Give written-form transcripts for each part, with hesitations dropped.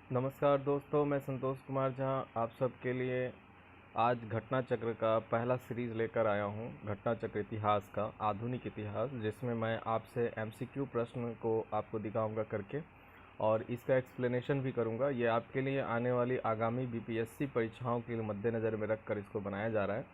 नमस्कार दोस्तों, मैं संतोष कुमार झा आप सबके लिए आज घटना चक्र का पहला सीरीज़ लेकर आया हूं। घटना चक्र इतिहास का आधुनिक इतिहास, जिसमें मैं आपसे एमसीक्यू प्रश्न को आपको दिखाऊंगा करके और इसका एक्सप्लेनेशन भी करूंगा। ये आपके लिए आने वाली आगामी बीपीएससी परीक्षाओं के मद्देनज़र में रखकर इसको बनाया जा रहा है।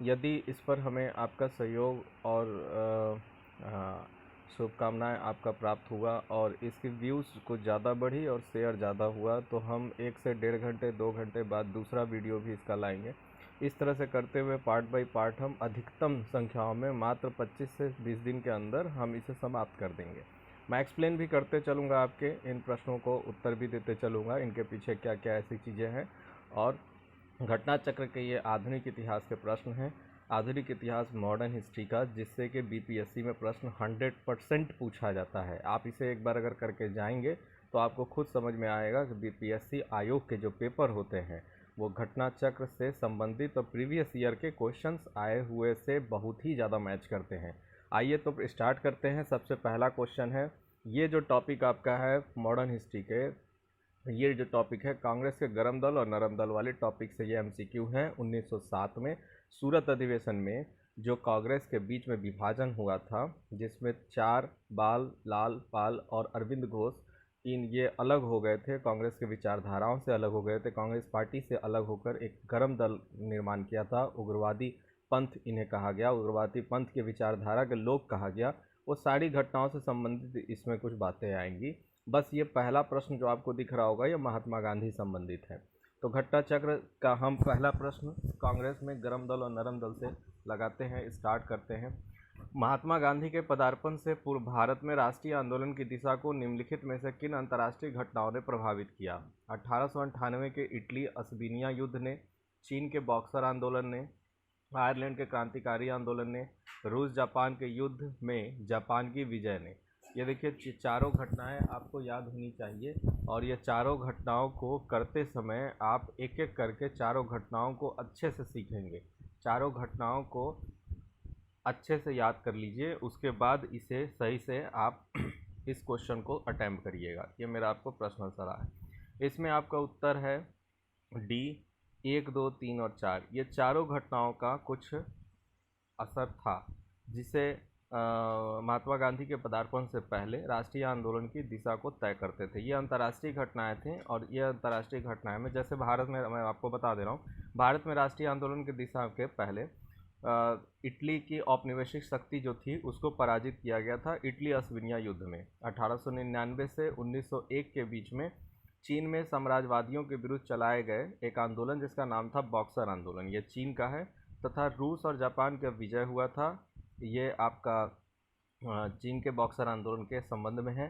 यदि इस पर हमें आपका सहयोग और शुभकामनाएं आपका प्राप्त हुआ और इसके व्यूज़ कुछ ज़्यादा बढ़ी और शेयर ज़्यादा हुआ तो हम 1 से 1.5 घंटे 2 घंटे बाद दूसरा वीडियो भी इसका लाएंगे। इस तरह से करते हुए पार्ट बाय पार्ट हम अधिकतम संख्याओं में मात्र 25 से 20 दिन के अंदर हम इसे समाप्त कर देंगे। मैं एक्सप्लेन भी करते चलूँगा, आपके इन प्रश्नों को उत्तर भी देते चलूँगा, इनके पीछे क्या क्या ऐसी चीज़ें हैं। और घटना चक्र के ये आधुनिक इतिहास के प्रश्न हैं, आधुनिक इतिहास मॉडर्न हिस्ट्री का, जिससे कि बीपीएससी में प्रश्न 100% पूछा जाता है। आप इसे एक बार अगर करके जाएंगे तो आपको खुद समझ में आएगा कि बीपीएससी आयोग के जो पेपर होते हैं वो घटना चक्र से संबंधित और प्रीवियस ईयर के क्वेश्चंस आए हुए से बहुत ही ज़्यादा मैच करते हैं। आइए तो स्टार्ट करते हैं। सबसे पहला क्वेश्चन है, ये जो टॉपिक आपका है मॉडर्न हिस्ट्री के, ये जो टॉपिक है कांग्रेस के गरम दल और नरम दल वाले टॉपिक से ये एमसीक्यू है। 1907 में सूरत अधिवेशन में जो कांग्रेस के बीच में विभाजन हुआ था, जिसमें चार बाल, लाल, पाल और अरविंद घोष ये अलग हो गए थे, कांग्रेस के विचारधाराओं से अलग हो गए थे, कांग्रेस पार्टी से अलग होकर एक गरम दल निर्माण किया था। उग्रवादी पंथ इन्हें कहा गया, उग्रवादी पंथ के विचारधारा के लोग कहा गया। वो सारी घटनाओं से संबंधित इसमें कुछ बातें आएंगी। बस ये पहला प्रश्न जो आपको दिख रहा होगा ये महात्मा गांधी संबंधित है। तो घटना चक्र का हम पहला प्रश्न कांग्रेस में गरम दल और नरम दल से लगाते हैं, स्टार्ट करते हैं। महात्मा गांधी के पदार्पण से पूर्व भारत में राष्ट्रीय आंदोलन की दिशा को निम्नलिखित में से किन अंतर्राष्ट्रीय घटनाओं ने प्रभावित किया? 1898 के इटली अस्बिनिया युद्ध ने, चीन के बॉक्सर आंदोलन ने, आयरलैंड के क्रांतिकारी आंदोलन ने, रूस जापान के युद्ध में जापान की विजय ने। ये देखिए, चारों घटनाएं आपको याद होनी चाहिए और ये चारों घटनाओं को करते समय आप एक एक करके चारों घटनाओं को अच्छे से सीखेंगे। चारों घटनाओं को अच्छे से याद कर लीजिए, उसके बाद इसे सही से आप इस क्वेश्चन को अटेम्प्ट करिएगा। ये मेरा आपको प्रश्न सलाह है। इसमें आपका उत्तर है डी, 1, 2, 3 और 4। ये चारों घटनाओं का कुछ असर था जिसे महात्मा गांधी के पदार्पण से पहले राष्ट्रीय आंदोलन की दिशा को तय करते थे। ये अंतर्राष्ट्रीय घटनाएं थीं और ये अंतर्राष्ट्रीय घटनाएं में जैसे भारत में, मैं आपको बता दे रहा हूँ, भारत में राष्ट्रीय आंदोलन की दिशा के पहले इटली की औपनिवेशिक शक्ति जो थी उसको पराजित किया गया था इटली अस्बिनिया युद्ध में। 1899 से 1901 के बीच में चीन में साम्राज्यवादियों के विरुद्ध चलाए गए एक आंदोलन जिसका नाम था बॉक्सर आंदोलन, ये चीन का है, तथा रूस और जापान का विजय हुआ था। ये आपका चीन के बॉक्सर आंदोलन के संबंध में है।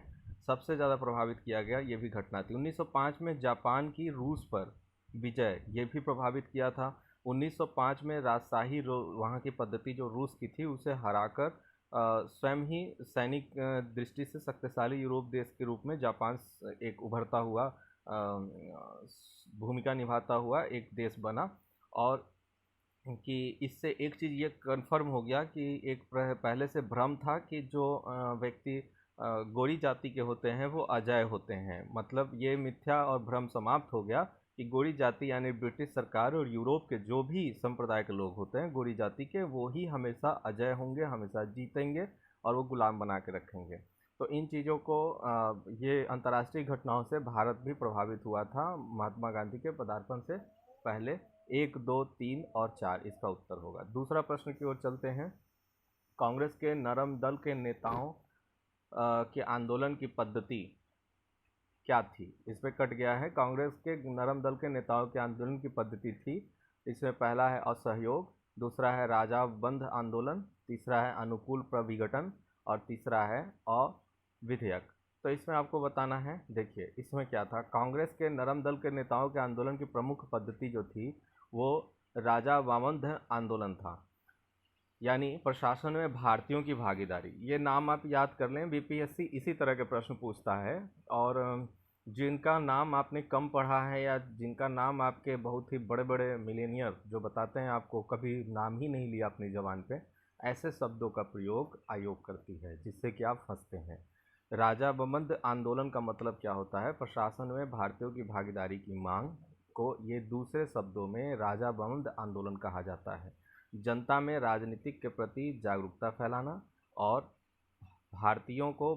सबसे ज़्यादा प्रभावित किया गया ये भी घटना थी। 1905 में जापान की रूस पर विजय, ये भी प्रभावित किया था। 1905 में राजशाही वहाँ की पद्धति जो रूस की थी उसे हराकर स्वयं ही सैनिक दृष्टि से शक्तिशाली यूरोप देश के रूप में जापान एक उभरता हुआ भूमिका निभाता हुआ एक देश बना। और कि इससे एक चीज़ ये कन्फर्म हो गया कि एक पहले से भ्रम था कि जो व्यक्ति गोरी जाति के होते हैं वो अजय होते हैं, मतलब ये मिथ्या और भ्रम समाप्त हो गया कि गोरी जाति यानी ब्रिटिश सरकार और यूरोप के जो भी संप्रदाय के लोग होते हैं गोरी जाति के, वो ही हमेशा अजय होंगे, हमेशा जीतेंगे और वो गुलाम बना के रखेंगे। तो इन चीज़ों को ये अंतर्राष्ट्रीय घटनाओं से भारत भी प्रभावित हुआ था महात्मा गांधी के पदार्पण से पहले। 1, 2, 3 और 4 इसका उत्तर होगा। दूसरा प्रश्न की ओर चलते हैं। कांग्रेस के नरम दल के नेताओं के आंदोलन की पद्धति क्या थी? इसमें कट गया है। कांग्रेस के नरम दल के नेताओं के आंदोलन की पद्धति थी, इसमें पहला है असहयोग, दूसरा है राजाबंद आंदोलन, तीसरा है अनुकूल प्रविघटन और तीसरा है अविधेयक। तो इसमें आपको बताना है, देखिए इसमें क्या था। कांग्रेस के नरम दल के नेताओं के आंदोलन की प्रमुख पद्धति जो थी वो राजाबंद आंदोलन था, यानी प्रशासन में भारतीयों की भागीदारी। ये नाम आप याद कर लें, बीपीएससी इसी तरह के प्रश्न पूछता है। और जिनका नाम आपने कम पढ़ा है या जिनका नाम आपके बहुत ही बड़े बड़े मिलेनियर जो बताते हैं आपको कभी नाम ही नहीं लिया अपनी ज़बान पे, ऐसे शब्दों का प्रयोग आयोग करती है जिससे कि आप फंसते हैं। राजाबंद आंदोलन का मतलब क्या होता है? प्रशासन में भारतीयों की भागीदारी की मांग को ये दूसरे शब्दों में राजाबंद आंदोलन कहा जाता है। जनता में राजनीतिक के प्रति जागरूकता फैलाना और भारतीयों को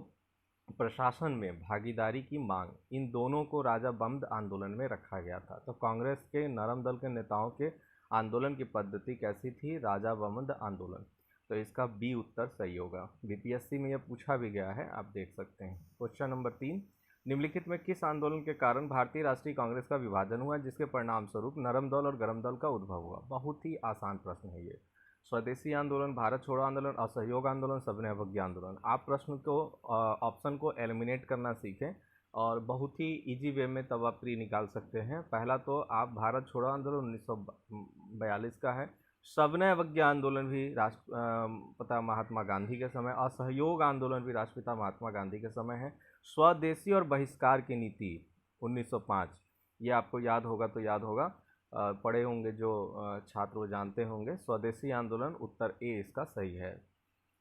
प्रशासन में भागीदारी की मांग, इन दोनों को राजाबंद आंदोलन में रखा गया था। तो कांग्रेस के नरम दल के नेताओं के आंदोलन की पद्धति कैसी थी? राजाबंद आंदोलन। तो इसका बी उत्तर सही होगा। बीपीएससी में यह पूछा भी गया है, आप देख सकते हैं। क्वेश्चन नंबर 3, निम्नलिखित में किस आंदोलन के कारण भारतीय राष्ट्रीय कांग्रेस का विभाजन हुआ, जिसके परिणाम स्वरूप नरम दल और गरम दल का उद्भव हुआ? बहुत ही आसान प्रश्न है ये। स्वदेशी आंदोलन, भारत छोड़ो आंदोलन, असहयोग आंदोलन, सविनय अवज्ञा आंदोलन। आप प्रश्न को ऑप्शन को एलिमिनेट करना सीखें और बहुत ही इजी वे में तब आप प्री निकाल सकते हैं। पहला तो आप भारत छोड़ो आंदोलन 1942 का है। सविनय अवज्ञा आंदोलन भी राष्ट्रपिता महात्मा गांधी के समय, असहयोग आंदोलन भी राष्ट्रपिता महात्मा गांधी के समय है। स्वदेशी और बहिष्कार की नीति 1905, ये आपको याद होगा तो याद होगा, पढ़े होंगे जो छात्र वो जानते होंगे। स्वदेशी आंदोलन उत्तर ए इसका सही है।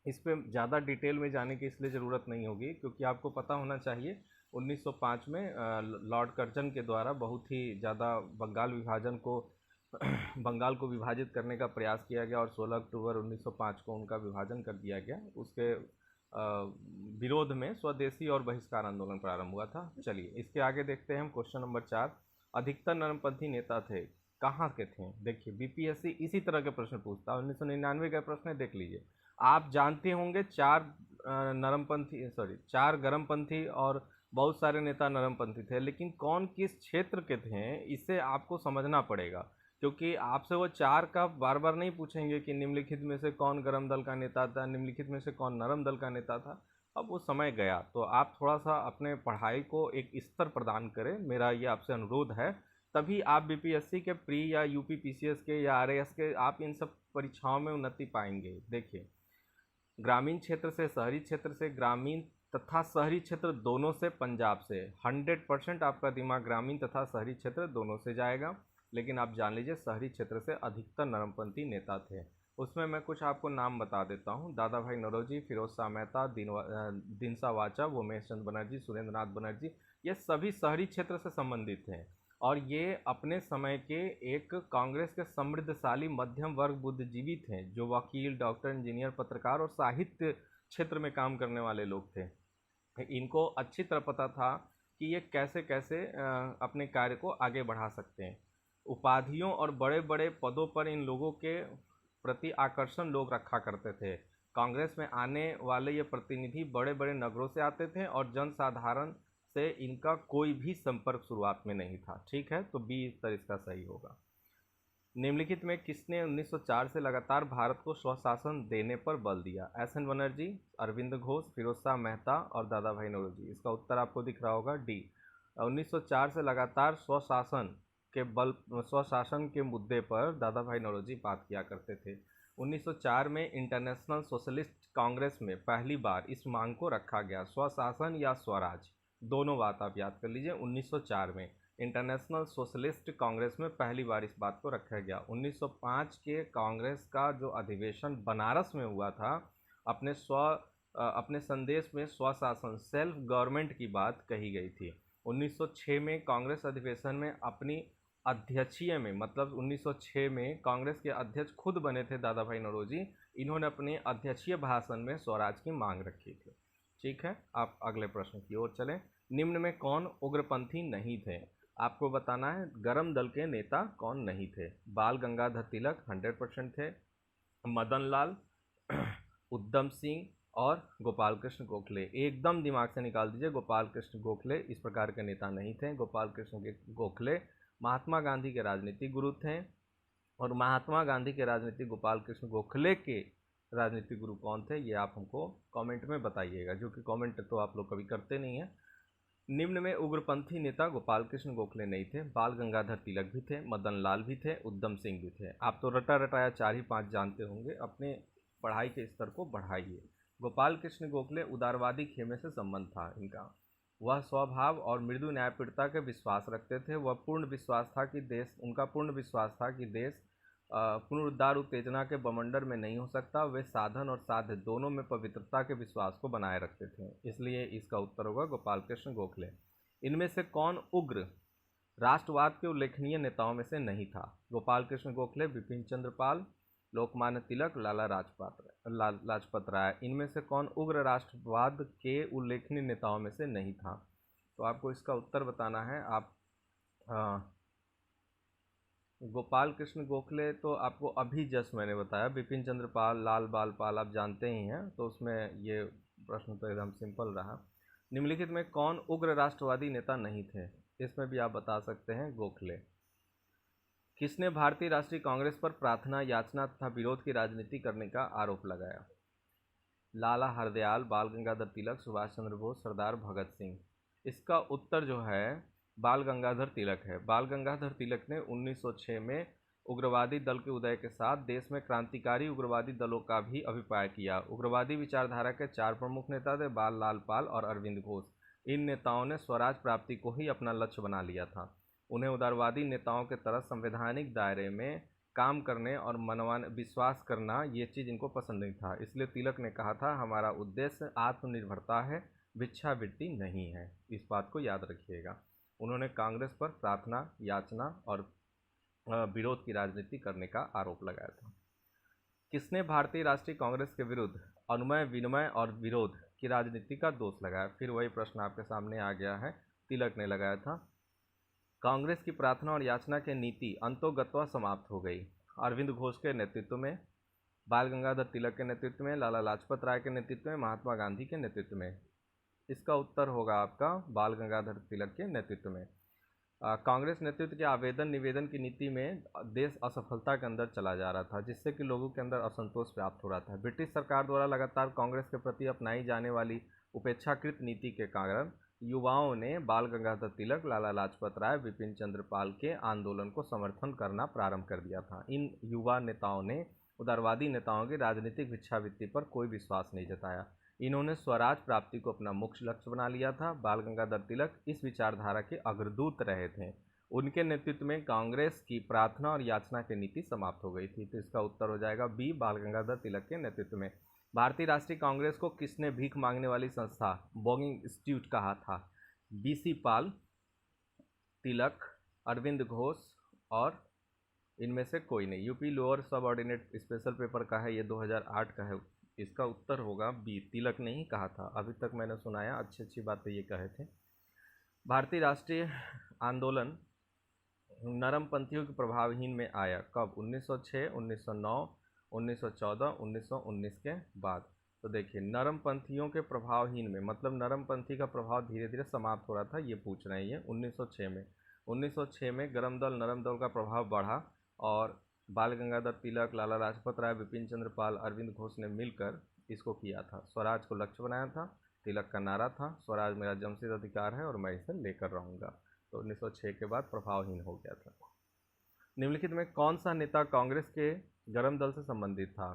इस पे ज़्यादा डिटेल में जाने की इसलिए ज़रूरत नहीं होगी क्योंकि आपको पता होना चाहिए 1905 में लॉर्ड कर्जन के द्वारा बहुत ही ज़्यादा बंगाल को विभाजित करने का प्रयास किया गया और 16 अक्टूबर 1905 को उनका विभाजन कर दिया गया। उसके विरोध में स्वदेशी और बहिष्कार आंदोलन प्रारंभ हुआ था। चलिए इसके आगे देखते हैं हम। क्वेश्चन नंबर 4, अधिकतर नरमपंथी नेता थे, कहाँ के थे? देखिए बीपीएससी इसी तरह के प्रश्न पूछता है। 1999 का प्रश्न है, देख लीजिए। आप जानते होंगे चार गरमपंथी और बहुत सारे नेता नरमपंथी थे, लेकिन कौन किस क्षेत्र के थे इसे आपको समझना पड़ेगा क्योंकि आपसे वो चार का बार बार नहीं पूछेंगे कि निम्नलिखित में से कौन गरम दल का नेता था, निम्नलिखित में से कौन नरम दल का नेता था। अब वो समय गया, तो आप थोड़ा सा अपने पढ़ाई को एक स्तर प्रदान करें, मेरा ये आपसे अनुरोध है। तभी आप बीपीएससी के प्री या यूपी पीसीएस के या आरएएस के आप इन सब परीक्षाओं में उन्नति पाएंगे। देखिए, ग्रामीण क्षेत्र से, शहरी क्षेत्र से, ग्रामीण तथा शहरी क्षेत्र दोनों से, पंजाब से 100% आपका दिमाग ग्रामीण तथा शहरी क्षेत्र दोनों से जाएगा। लेकिन आप जान लीजिए शहरी क्षेत्र से अधिकतर नरमपंथी नेता थे। उसमें मैं कुछ आपको नाम बता देता हूँ। दादा भाई नौरोजी, फिरोज शाह मेहता, दिनसा वाचा, उमेश चंद्र बनर्जी, सुरेंद्र नाथ बनर्जी, ये सभी शहरी क्षेत्र से संबंधित हैं और ये अपने समय के एक कांग्रेस के समृद्धशाली मध्यम वर्ग बुद्धिजीवी थे जो वकील, डॉक्टर, इंजीनियर, पत्रकार और साहित्य क्षेत्र में काम करने वाले लोग थे। इनको अच्छी तरह पता था कि ये कैसे कैसे अपने कार्य को आगे बढ़ा सकते हैं। उपाधियों और बड़े बड़े पदों पर इन लोगों के प्रति आकर्षण लोग रखा करते थे। कांग्रेस में आने वाले ये प्रतिनिधि बड़े बड़े नगरों से आते थे और जनसाधारण से इनका कोई भी संपर्क शुरुआत में नहीं था। ठीक है, तो बी उत्तर इसका सही होगा। निम्नलिखित में किसने 1904 से लगातार भारत को स्वशासन देने पर बल दिया? एस.एन. बनर्जी, अरविंद घोष, फिरोज शाह मेहता और दादा भाई नौरोजी। इसका उत्तर आपको दिख रहा होगा डी। 1904 से लगातार स्वशासन के मुद्दे पर दादा भाई नौरोजी बात किया करते थे। 1904 में इंटरनेशनल सोशलिस्ट कांग्रेस में पहली बार इस मांग को रखा गया, स्वशासन या स्वराज, दोनों बात आप याद कर लीजिए। 1904 में इंटरनेशनल सोशलिस्ट कांग्रेस में पहली बार इस बात को रखा गया। 1905 के कांग्रेस का जो अधिवेशन बनारस में हुआ था, अपने संदेश में स्वशासन, सेल्फ गवर्नमेंट की बात कही गई थी। 1906 में कांग्रेस अधिवेशन में अपनी अध्यक्षीय में, मतलब 1906 में कांग्रेस के अध्यक्ष खुद बने थे दादा भाई नौरोजी। इन्होंने अपने अध्यक्षीय भाषण में स्वराज की मांग रखी थी। ठीक है, आप अगले प्रश्न की ओर चलें। निम्न में कौन उग्रपंथी नहीं थे? आपको बताना है गरम दल के नेता कौन नहीं थे। बाल गंगाधर तिलक 100% थे। मदन लाल, उद्धम सिंह और गोपाल कृष्ण गोखले। एकदम दिमाग से निकाल दीजिए, गोपाल कृष्ण गोखले इस प्रकार के नेता नहीं थे। गोपाल कृष्ण गोखले महात्मा गांधी के राजनीतिक गुरु थे और महात्मा गांधी के राजनीतिक गोपाल कृष्ण गोखले के राजनीतिक गुरु कौन थे, ये आप हमको कमेंट में बताइएगा, जो कि कमेंट तो आप लोग कभी करते नहीं हैं। निम्न में उग्रपंथी नेता गोपाल कृष्ण गोखले नहीं थे। बाल गंगाधर तिलक भी थे, मदन लाल भी थे, उद्धम सिंह भी थे। आप तो रटा रटाया 4 ही 5 जानते होंगे। अपने पढ़ाई के स्तर को बढ़ाइए। गोपाल कृष्ण गोखले उदारवादी खेमे से संबंध था इनका। वह स्वभाव और मृदु न्यायपीड़ता के विश्वास रखते थे। उनका पूर्ण विश्वास था कि देश पुनरुद्धार उत्तेजना के बवंडर में नहीं हो सकता। वे साधन और साध्य दोनों में पवित्रता के विश्वास को बनाए रखते थे। इसलिए इसका उत्तर होगा गोपाल कृष्ण गोखले। इनमें से कौन उग्र राष्ट्रवाद के उल्लेखनीय नेताओं में से नहीं था? गोपाल कृष्ण गोखले, बिपिन चंद्र पाल, लोकमान्य तिलक, लाजपत राय। इनमें से कौन उग्र राष्ट्रवाद के उल्लेखनीय नेताओं में से नहीं था? तो आपको इसका उत्तर बताना है। आप गोपाल कृष्ण गोखले तो आपको अभी जस्ट मैंने बताया। बिपिन चंद्र पाल, लाल बाल पाल आप जानते ही हैं, तो उसमें ये प्रश्न तो एकदम सिंपल रहा। निम्नलिखित में कौन उग्र राष्ट्रवादी नेता नहीं थे? इसमें भी आप बता सकते हैं गोखले। किसने भारतीय राष्ट्रीय कांग्रेस पर प्रार्थना, याचना तथा विरोध की राजनीति करने का आरोप लगाया? लाला हरदयाल, बाल गंगाधर तिलक, सुभाष चंद्र बोस, सरदार भगत सिंह। इसका उत्तर जो है बाल गंगाधर तिलक है। बाल गंगाधर तिलक ने 1906 में उग्रवादी दल के उदय के साथ देश में क्रांतिकारी उग्रवादी दलों का भी अभिप्राय किया। उग्रवादी विचारधारा के 4 प्रमुख नेता थे, बाल लाल पाल और अरविंद घोष। इन नेताओं ने स्वराज प्राप्ति को ही अपना लक्ष्य बना लिया था। उन्हें उदारवादी नेताओं के तरह संवैधानिक दायरे में काम करने और मनवान विश्वास करना, ये चीज़ इनको पसंद नहीं था। इसलिए तिलक ने कहा था, हमारा उद्देश्य आत्मनिर्भरता है, भिक्षावृत्ति नहीं है। इस बात को याद रखिएगा। उन्होंने कांग्रेस पर प्रार्थना, याचना और विरोध की राजनीति करने का आरोप लगाया था। किसने भारतीय राष्ट्रीय कांग्रेस के विरुद्ध अनुनय, विनिमय और विरोध की राजनीति का दोष लगाया? फिर वही प्रश्न आपके सामने आ गया है, तिलक ने लगाया था। कांग्रेस की प्रार्थना और याचना की नीति अंतोगत्वा समाप्त हो गई। अरविंद घोष के नेतृत्व में, बाल गंगाधर तिलक के नेतृत्व में, लाला लाजपत राय के नेतृत्व में, महात्मा गांधी के नेतृत्व में। इसका उत्तर होगा आपका बाल गंगाधर तिलक के नेतृत्व में। कांग्रेस नेतृत्व के आवेदन निवेदन की नीति में देश असफलता के अंदर चला जा रहा था, जिससे कि लोगों के अंदर असंतोष व्याप्त हो रहा था। ब्रिटिश सरकार द्वारा लगातार कांग्रेस के प्रति अपनाई जाने वाली उपेक्षाकृत नीति के कारण युवाओं ने बाल गंगाधर तिलक, लाला लाजपत राय, बिपिन चंद्र पाल के आंदोलन को समर्थन करना प्रारंभ कर दिया था। इन युवा नेताओं ने उदारवादी नेताओं की राजनीतिक भिक्षावृत्ति पर कोई विश्वास नहीं जताया। इन्होंने स्वराज प्राप्ति को अपना मुख्य लक्ष्य बना लिया था। बाल गंगाधर तिलक इस विचारधारा के अग्रदूत रहे थे। उनके नेतृत्व में कांग्रेस की प्रार्थना और याचना की नीति समाप्त हो गई थी। तो इसका उत्तर हो जाएगा बी, बाल गंगाधर तिलक के नेतृत्व में। भारतीय राष्ट्रीय कांग्रेस को किसने भीख मांगने वाली संस्था, बॉगिंग इंस्टीट्यूट कहा था? बीसी पाल, तिलक, अरविंद घोष और इनमें से कोई नहीं। यूपी लोअर सब ऑर्डिनेट स्पेशल पेपर का है, ये 2008 का है। इसका उत्तर होगा बी, तिलक ने ही कहा था। अभी तक मैंने सुनाया, अच्छी अच्छी बातें ये कहे थे। भारतीय राष्ट्रीय आंदोलन नरमपंथियों के प्रभावहीन में आया कब? 1906, 1909, 1914, 1919 के बाद। तो देखिए, नरमपंथियों के प्रभावहीन में मतलब नरमपंथी का प्रभाव धीरे धीरे समाप्त हो रहा था, ये पूछ रहे हैं ये 1906 में। 1906 में गरम दल नरम दल का प्रभाव बढ़ा और बाल गंगाधर तिलक, लाला लाजपत राय, बिपिन चंद्र पाल, अरविंद घोष ने मिलकर इसको किया था। स्वराज को लक्ष्य बनाया था। तिलक का नारा था, स्वराज मेरा जन्मसिद्ध अधिकार है और मैं इसे लेकर रहूँगा। तो 1906 के बाद प्रभावहीन हो गया था। निम्नलिखित में कौन सा नेता कांग्रेस के गरम दल से संबंधित था?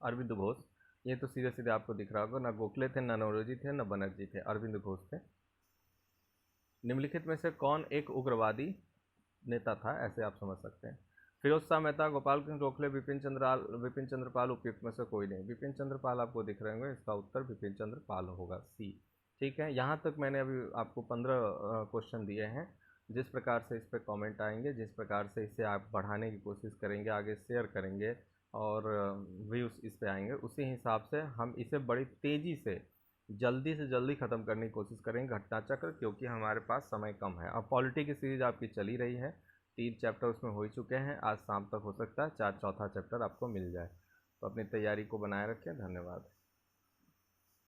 अरविंद घोष। ये तो सीधे सीधे आपको दिख रहा होगा, ना गोखले थे, ना नौरोजी थे, ना बनर्जी थे, अरविंद घोष थे। निम्नलिखित में से कौन एक उग्रवादी नेता था? ऐसे आप समझ सकते हैं। फिरोज शाह मेहता, गोपाल कृष्ण गोखले, बिपिन चंद्र पाल उपयुक्त में से कोई नहीं। बिपिन चंद्र पाल आपको दिख रहे होंगे, इसका उत्तर बिपिन चंद्र पाल होगा, सी। ठीक है, यहाँ तक मैंने अभी आपको 15 क्वेश्चन दिए हैं। जिस प्रकार से इस पर कमेंट आएंगे, जिस प्रकार से इसे आप बढ़ाने की कोशिश करेंगे, आगे शेयर करेंगे और व्यूज़ इस पर आएंगे, उसी हिसाब से हम इसे बड़ी तेज़ी से जल्दी ख़त्म करने की कोशिश करेंगे घटना चक्र, क्योंकि हमारे पास समय कम है। अब पॉलिटी की सीरीज़ आपकी चली रही है, 3 चैप्टर उसमें हो ही चुके हैं। आज शाम तक हो सकता है 4 चौथा चैप्टर आपको मिल जाए। तो अपनी तैयारी को बनाए रखें। धन्यवाद।